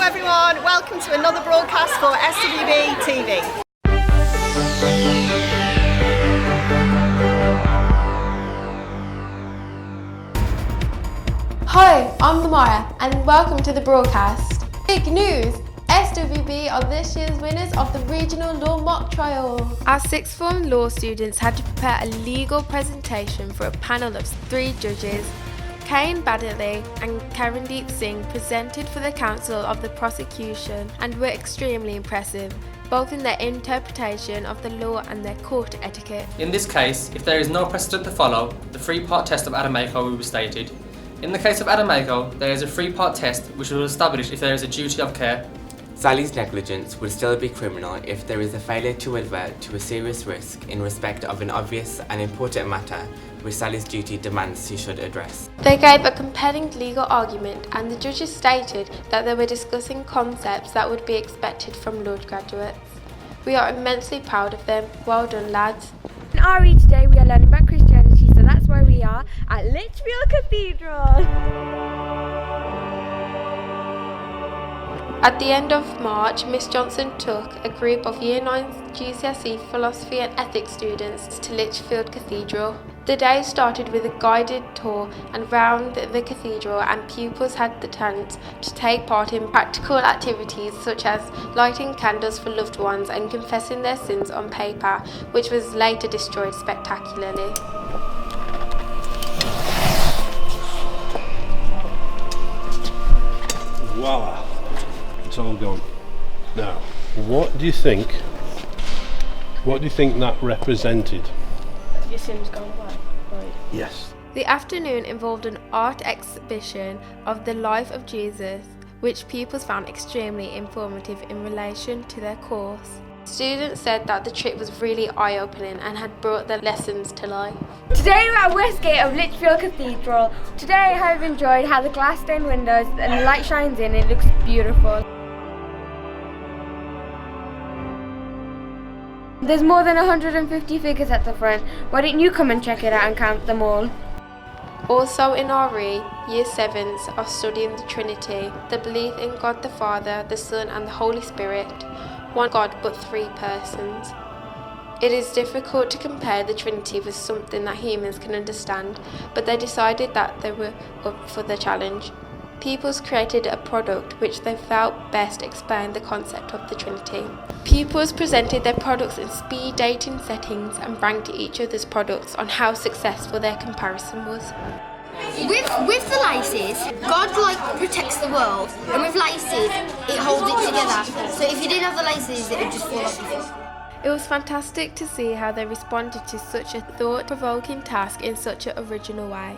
everyone, welcome to another broadcast for SWBTV. Hi, I'm Lamara and welcome to the broadcast. Big news! SWB are this year's winners of the Regional Law Mock Trial. Our sixth form law students had to prepare a legal presentation for a panel of 3 judges. Kane Baddeley and Karandeep Singh presented for the counsel of the prosecution and were extremely impressive, both in their interpretation of the law and their court etiquette. In this case, if there is no precedent to follow, the 3-part test of Adameco will be stated. In the case of Adameco, there is a 3-part test which will establish if there is a duty of care. Sally's negligence would still be criminal if there is a failure to advert to a serious risk in respect of an obvious and important matter which Sally's duty demands she should address. They gave a compelling legal argument and the judges stated that they were discussing concepts that would be expected from law graduates. We are immensely proud of them. Well done, lads. In RE today we are learning about Christianity, so that's why we are at Lichfield Cathedral. At the end of March, Miss Johnson took a group of Year 9 GCSE Philosophy and Ethics students to Lichfield Cathedral. The day started with a guided tour and round the cathedral, and pupils had the chance to take part in practical activities such as lighting candles for loved ones and confessing their sins on paper, which was later destroyed spectacularly. Voila! It's all gone. Now, what do you think that represented? Your sin's gone away. Right. Yes. The afternoon involved an art exhibition of the life of Jesus, which pupils found extremely informative in relation to their course. Students said that the trip was really eye-opening and had brought their lessons to life. Today we're at West Gate of Lichfield Cathedral. Today I have enjoyed how the glass stained windows and the light shines in. It looks beautiful. There's more than 150 figures at the front. Why don't you come and check it out and count them all? Also in RE, Year 7s are studying the Trinity, the belief in God the Father, the Son and the Holy Spirit, one God but 3 persons. It is difficult to compare the Trinity with something that humans can understand, but they decided that they were up for the challenge. Pupils created a product which they felt best explained the concept of the Trinity. Pupils presented their products in speed dating settings and ranked each other's products on how successful their comparison was. With the laces, God protects the world, and with laces, it holds it together. So if you didn't have the laces, it would just fall off your foot. It was fantastic to see how they responded to such a thought-provoking task in such an original way.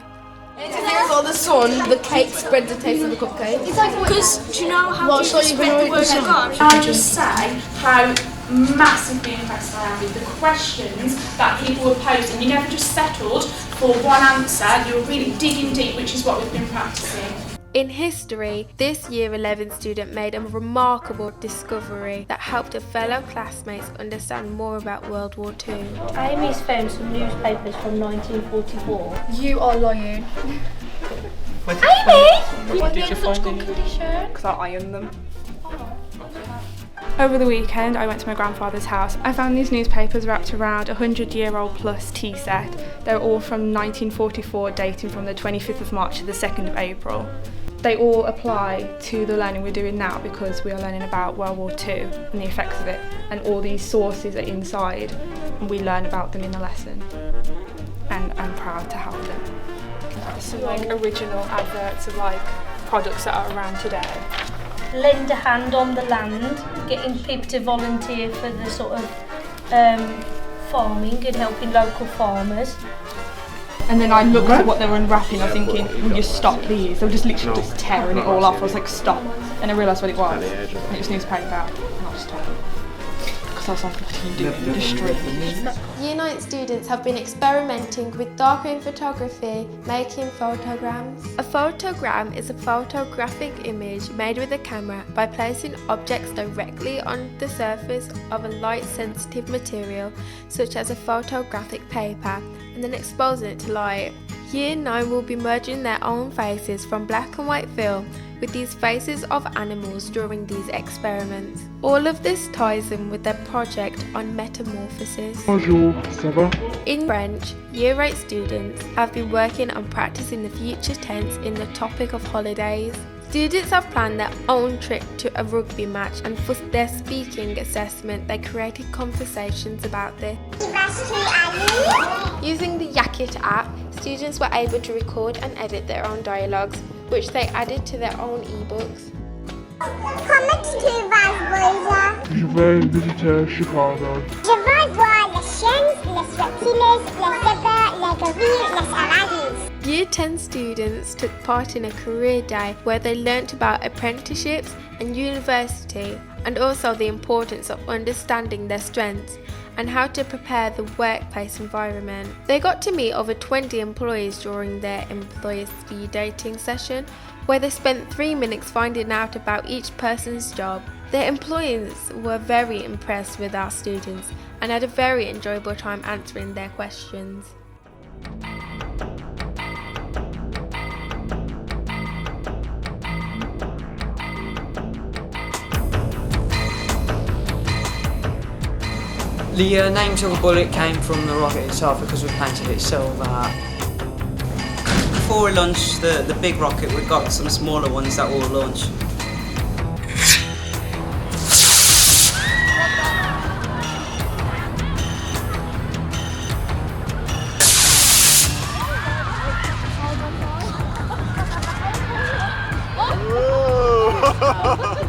For the sun, the cake spreads the taste of the cupcake. Because do you know how Jesus spread the word of God? I'll just say how massively impressed I am with the questions that people were posing. You never just settled for one answer, you were really digging deep, which is what we've been practicing. In history, this Year 11 student made a remarkable discovery that helped her fellow classmates understand more about World War II. Amy's found some newspapers from 1944. You are lying. Amy! Why did you find good condition? Because I ironed them. Over the weekend, I went to my grandfather's house. I found these newspapers wrapped around a 100-year-old plus tea set. They're all from 1944, dating from the 25th of March to the 2nd of April. They all apply to the learning we're doing now because we are learning about World War II and the effects of it, and all these sources are inside and we learn about them in the lesson, and I'm proud to have them. Some original adverts of products that are around today. Lend a hand on the land, getting people to volunteer for the sort of farming and helping local farmers. And then I looked at what they were unwrapping, I was thinking, will you stop please? They were just literally just tearing it all off. I was like, stop. And I realised what it was. And it was newspaper. And I just stopped. Because I was like, what are you doing? Destroying me. Year 9 students have been experimenting with darkroom photography, making photograms. A photogram is a photographic image made with a camera by placing objects directly on the surface of a light-sensitive material, such as a photographic paper, and then exposing it to light. Year 9 will be merging their own faces from black and white film with these faces of animals during these experiments. All of this ties in with their project on metamorphosis. Bonjour, ça va? In French, Year 8 students have been working on practicing the future tense in the topic of holidays. Students have planned their own trip to a rugby match, and for their speaking assessment they created conversations about this. Using the Yakit app, students were able to record and edit their own dialogues, which they added to their own ebooks. Je vais visiter Chicago. Je vais voir les chiens, les reptiles, les zèbres, les gorilles, les araignées. Year 10 students took part in a career day where they learnt about apprenticeships and university, and also the importance of understanding their strengths and how to prepare the workplace environment. They got to meet over 20 employees during their employer speed dating session, where they spent 3 minutes finding out about each person's job. Their employees were very impressed with our students and had a very enjoyable time answering their questions. The name Silver Bullet came from the rocket itself because we painted it silver. Before we launched the big rocket, we got some smaller ones that will launch.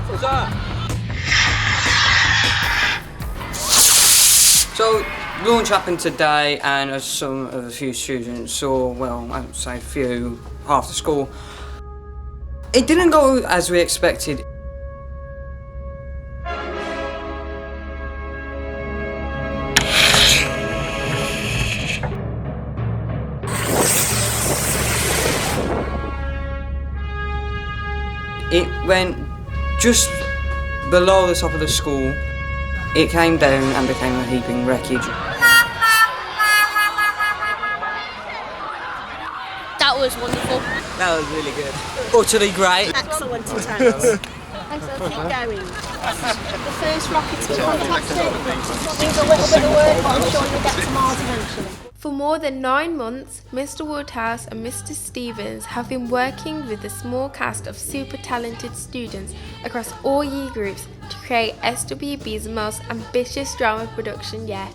What's that? So, launch happened today, and as a few students saw, well, I would say half the school, it didn't go as we expected. It went just below the top of the school. It came down and became a heaping wreckage. That was wonderful. That was really good. Utterly great. Excellent attendance. Thanks, I'll keep going. The first rocket's been fantastic. Needs a little bit of work, but I'm sure you'll get to Mars eventually. For more than 9 months, Mr. Woodhouse and Mr. Stevens have been working with a small cast of super talented students across all year groups to create SWB's most ambitious drama production yet.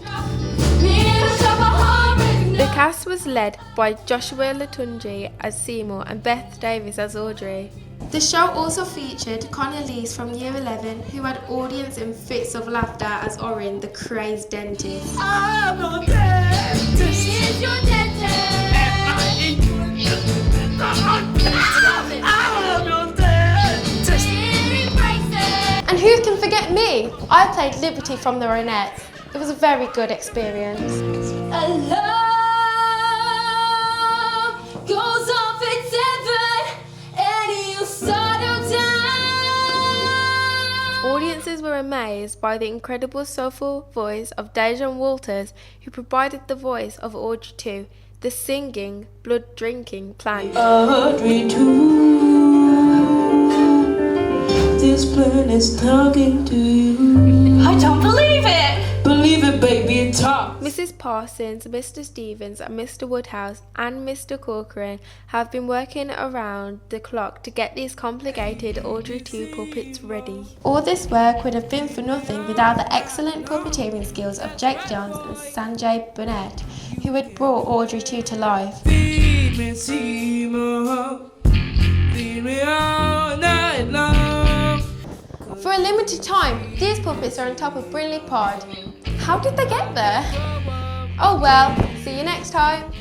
The cast was led by Joshua Latunji as Seymour and Beth Davis as Audrey. The show also featured Connelise from Year 11, who had audience in fits of laughter as Orin, the crazed dentist. I'm your dentist. Here's your dentist. I'm your dentist. And who can forget me? I played Liberty from the Ronettes. It was a very good experience. Alarm goes off at 7 and you settle down. Audiences were amazed by the incredible soulful voice of Dejan Walters, who provided the voice of Audrey 2, the singing, blood-drinking plant. Audrey 2, this plant is talking to you. I don't believe it! Believe it, baby, it talks. Mrs. Parsons, Mr. Stevens and Mr. Woodhouse and Mr. Corcoran have been working around the clock to get these complicated Audrey 2 puppets ready. All this work would have been for nothing without the excellent puppeteering skills of Jake Johns and Sanjay Burnett, who had brought Audrey 2 to life. Feed me, Seymour. Feed me all night long. For a limited time, these puppets are on top of Brinley Pod. How did they get there? Oh well, see you next time.